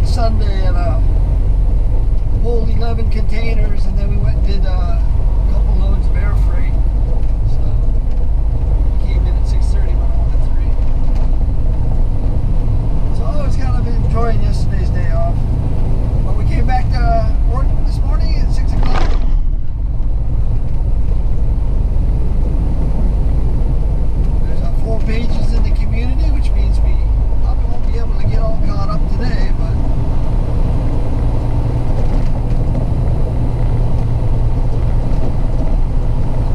Sunday and pulled 11 containers, and then we went and did a couple loads of air freight. So we came in at 6:30, went home at 3. So I was kind of enjoying yesterday's day off. But we came back to work this morning at 6 o'clock. There's 4 pages in the community, which means we probably won't be able to get all caught up today, but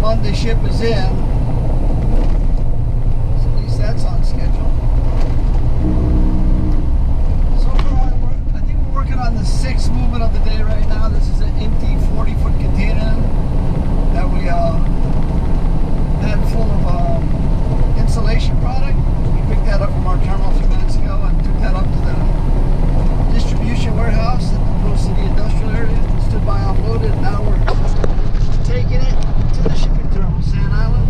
Monday ship is in, so at least that's on schedule. So far, I think we're working on the 6th movement of the day right now. This is an empty 40-foot container that we had full of insulation product. We picked that up from our terminal a few minutes ago and took that up to the distribution warehouse at the Pro City Industrial area. Stood by, offloaded, and now we're taking it to the shipping terminal, Sand Island.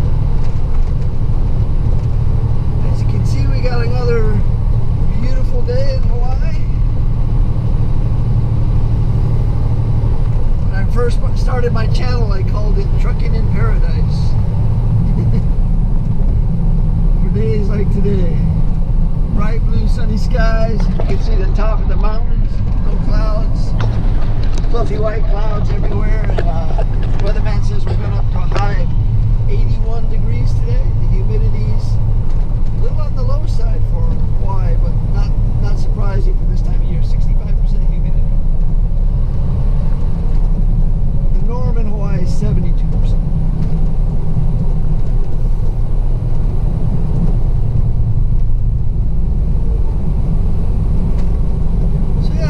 As you can see, we got another beautiful day in Hawaii. When I first started my channel, I called it Trucking in Paradise. For days like today, bright blue sunny skies. You can see the top of the mountains, no clouds, fluffy white clouds everywhere, and weatherman says we're going up to a high of 81 degrees today. The humidity's a little on the low side for Hawaii, but not surprising for this time of year. 65% humidity. The norm in Hawaii is 72%.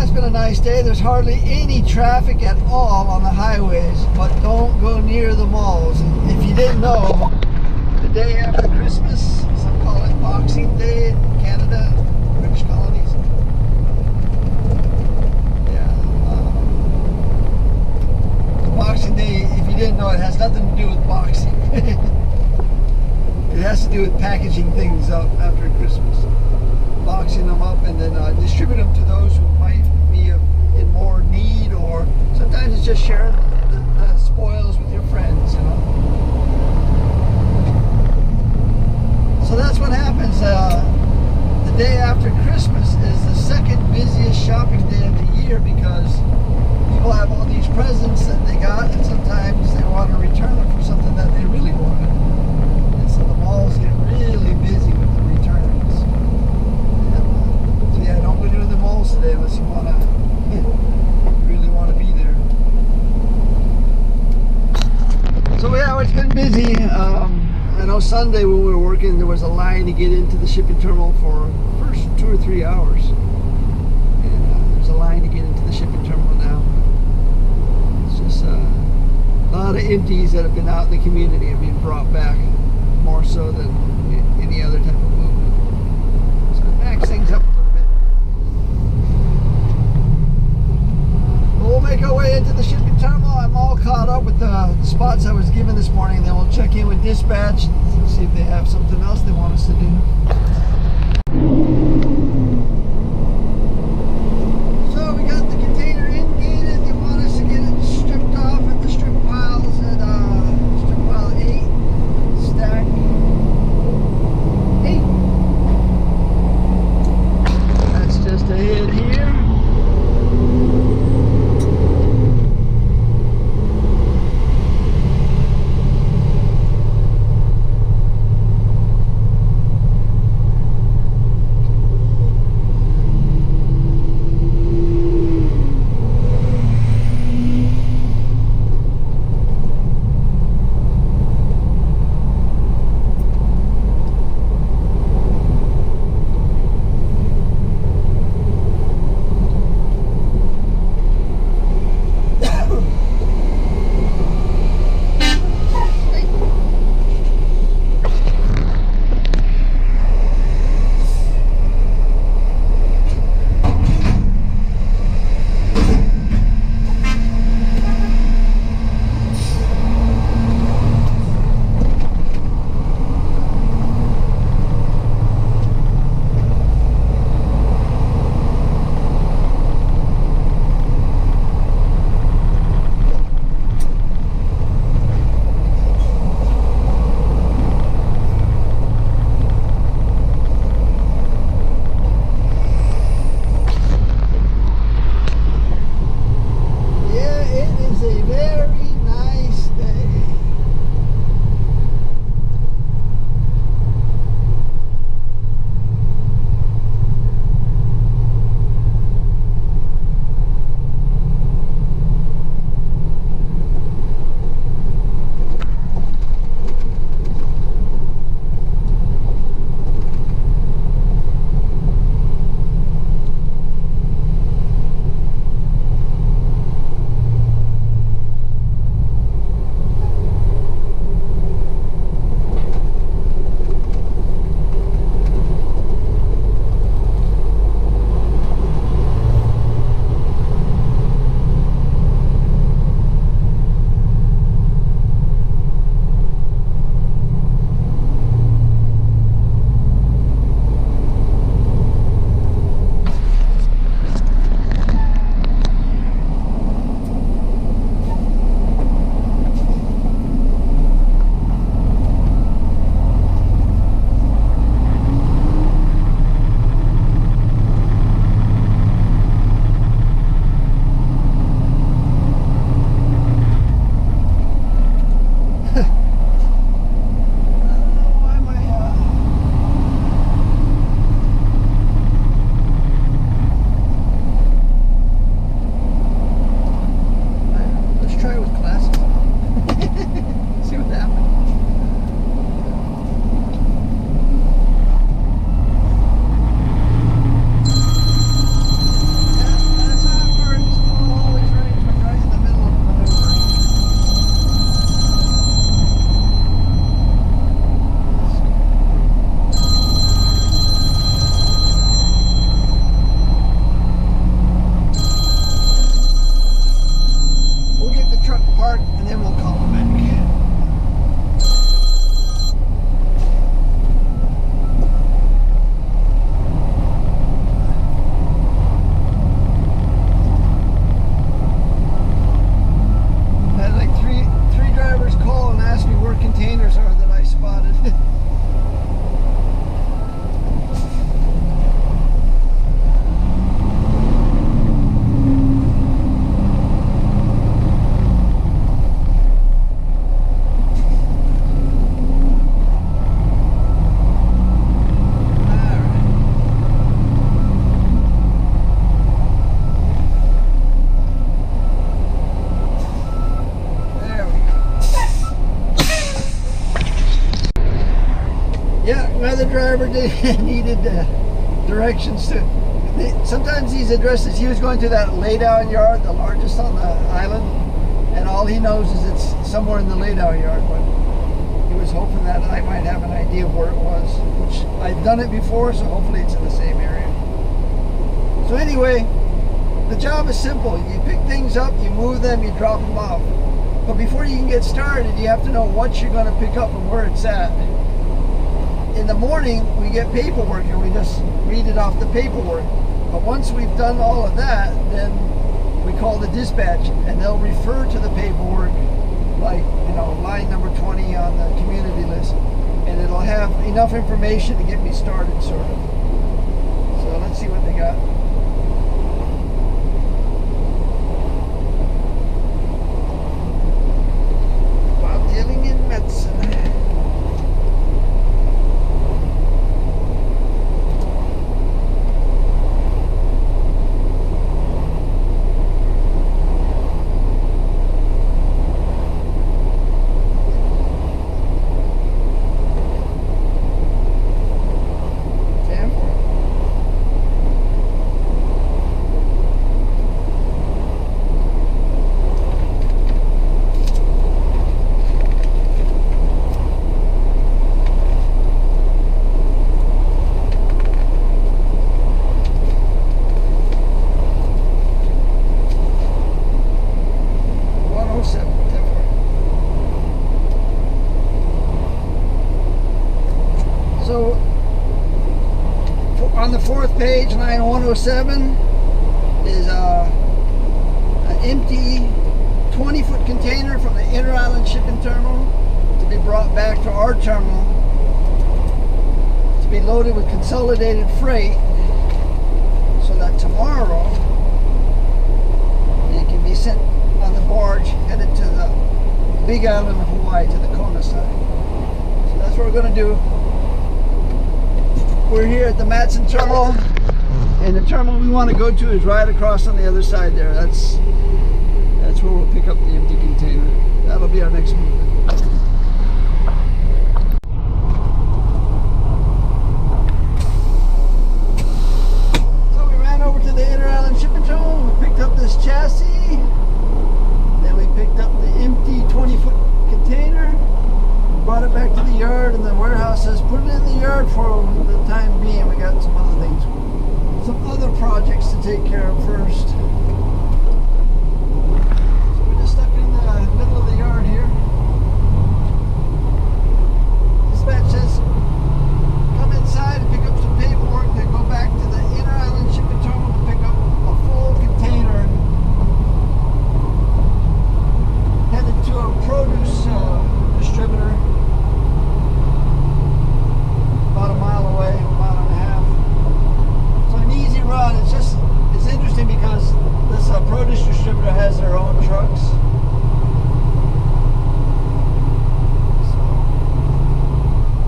It's been a nice day. There's hardly any traffic at all on the highways, but don't go near the malls. And if you didn't know, the day after Christmas, some call it Boxing Day in Canada, British colonies. Yeah. Boxing Day, if you didn't know, it has nothing to do with boxing. It has to do with packaging things up after Christmas. Boxing them up and then distribute them to those who might be in more need, or sometimes it's just sharing the spoils with your friends, you know. So that's what happens. The day after Christmas is the second busiest shopping day of the year because people have all these presents that they got, and sometimes they want to return them for something that they really wanted. And so the malls get really busy with the returns. Yeah, don't go to the malls today unless you want to really want to be there. So yeah, it's been busy. I know Sunday when we were working, there was a line to get into the shipping terminal for the first 2 or 3 hours. And there's a line to get into the shipping terminal now. It's just a lot of empties that have been out in the community are being brought back, more so than any other type of movement. So it backs things up. We'll make our way into the shipping terminal. I'm all caught up with the spots I was given this morning. Then we'll check in with dispatch and see if they have something else they want us to do. So we got the driver needed directions to. Sometimes these addresses, he was going to that laydown yard, the largest on the island, and all he knows is it's somewhere in the laydown yard, but he was hoping that I might have an idea of where it was, which I've done it before, so hopefully it's in the same area. So anyway, the job is simple. You pick things up, you move them, you drop them off. But before you can get started, you have to know what you're going to pick up and where it's at. In the morning, we get paperwork and we just read it off the paperwork. But once we've done all of that, then we call the dispatch and they'll refer to the paperwork, like, you know, line number 20 on the community list, and it'll have enough information to get me started, sort of. So let's see what they got. While dealing in medicine. So on the fourth page, line 107, is an empty 20-foot container from the inter-island shipping terminal to be brought back to our terminal to be loaded with consolidated freight, so that tomorrow it can be sent on the barge headed to the big island of Hawaii, to the Kona side. So that's what we're going to do. We're here at the Matson terminal, and the terminal we want to go to is right across on the other side there. That's where we'll pick up the empty container. That'll be our next move. So we ran over to the inter-island shipping terminal. We picked up this chassis. Then we picked up the empty 20-foot container. Brought it back to the yard, and the warehouse says put it in the yard for the time being. We got some other things, some other projects to take care of first. So we're just stuck in the middle of the yard here. Dispatch says come inside and pick up some paperwork, then go back to the inter-island shipping terminal to pick up a full container headed to a produce distributor about a mile away, a mile and a half. So an easy run. It's interesting because this produce distributor has their own trucks. So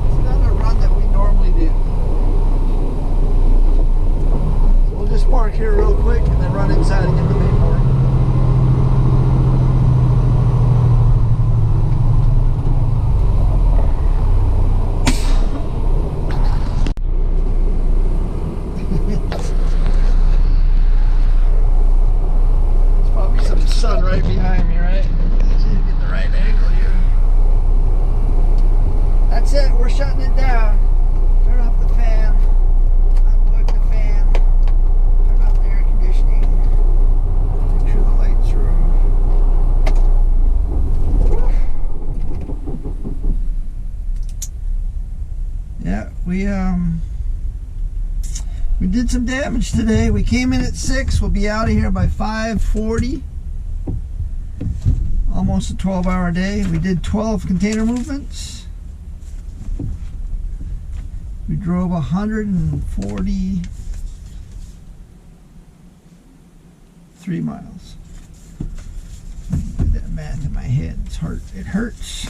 it's not a run that we normally do. So we'll just park here real quick and then run inside and get the paperwork. Sun right behind me, right? See if you get the right angle here. That's it, we're shutting it down. Turn off the fan, unplug the fan, turn off the air conditioning, make sure the lights are on. Yeah, we did some damage today. We came in at 6, we'll be out of here by 5:40. Almost a 12-hour day. We did 12 container movements. We drove 143 miles. Do that math in my head. It's hard. It hurts.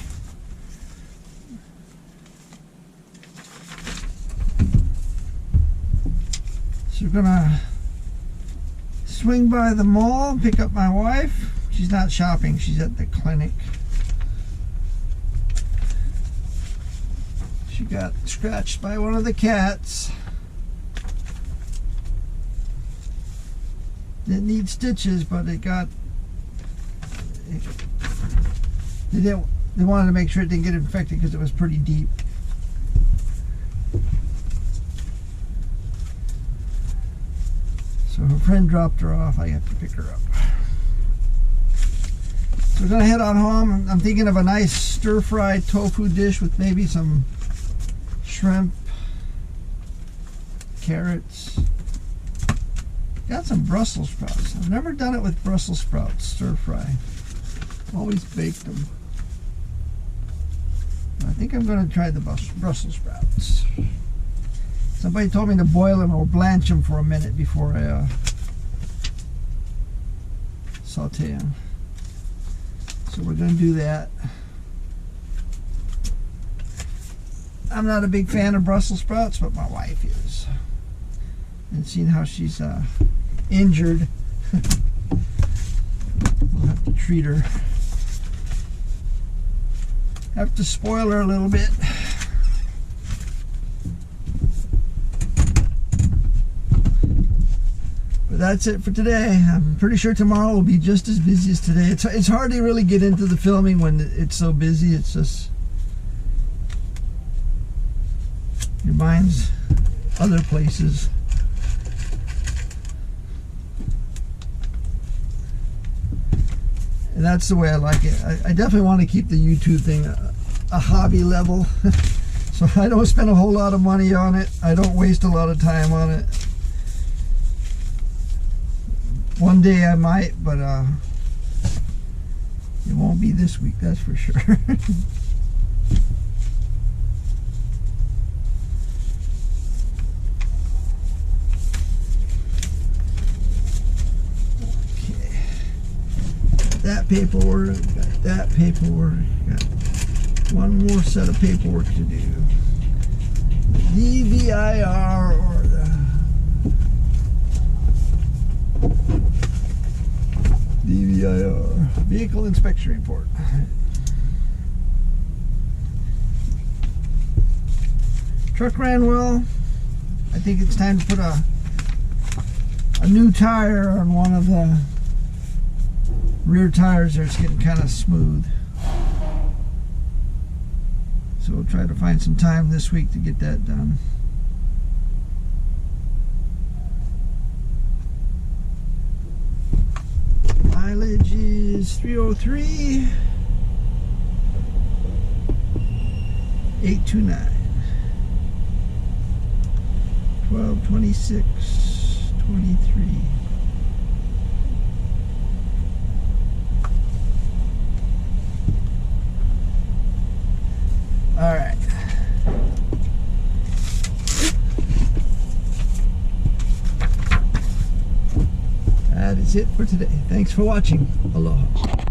So we're gonna swing by the mall, pick up my wife. She's not shopping, she's at the clinic. She got scratched by one of the cats. Didn't need stitches, but they wanted to make sure it didn't get infected because it was pretty deep. So her friend dropped her off. I have to pick her up. So we're gonna head on home. I'm thinking of a nice stir-fried tofu dish with maybe some shrimp, carrots. Got some Brussels sprouts. I've never done it with Brussels sprouts stir-fry. Always baked them. I think I'm going to try the Brussels sprouts. Somebody told me to boil them or blanch them for a minute before I saute them. So we're going to do that. I'm not a big fan of Brussels sprouts, but my wife is. And seeing how she's injured, we'll have to treat her. Have to spoil her a little bit. But that's it for today. I'm pretty sure tomorrow will be just as busy as today. It's hard to really get into the filming when it's so busy. It's just your mind's other places. And that's the way I like it. I definitely want to keep the YouTube thing a hobby level. So I don't spend a whole lot of money on it. I don't waste a lot of time on it. One day I might, but it won't be this week, that's for sure. That paperwork, got that paperwork, got one more set of paperwork to do. DVIR or the DVIR, Vehicle Inspection Report. Truck ran well. I think it's time to put a new tire on one of the rear tires there. It's getting kind of smooth, so we'll try to find some time this week to get that done. Mileage is 303 829 1226 23. All right. That is it for today. Thanks for watching. Aloha.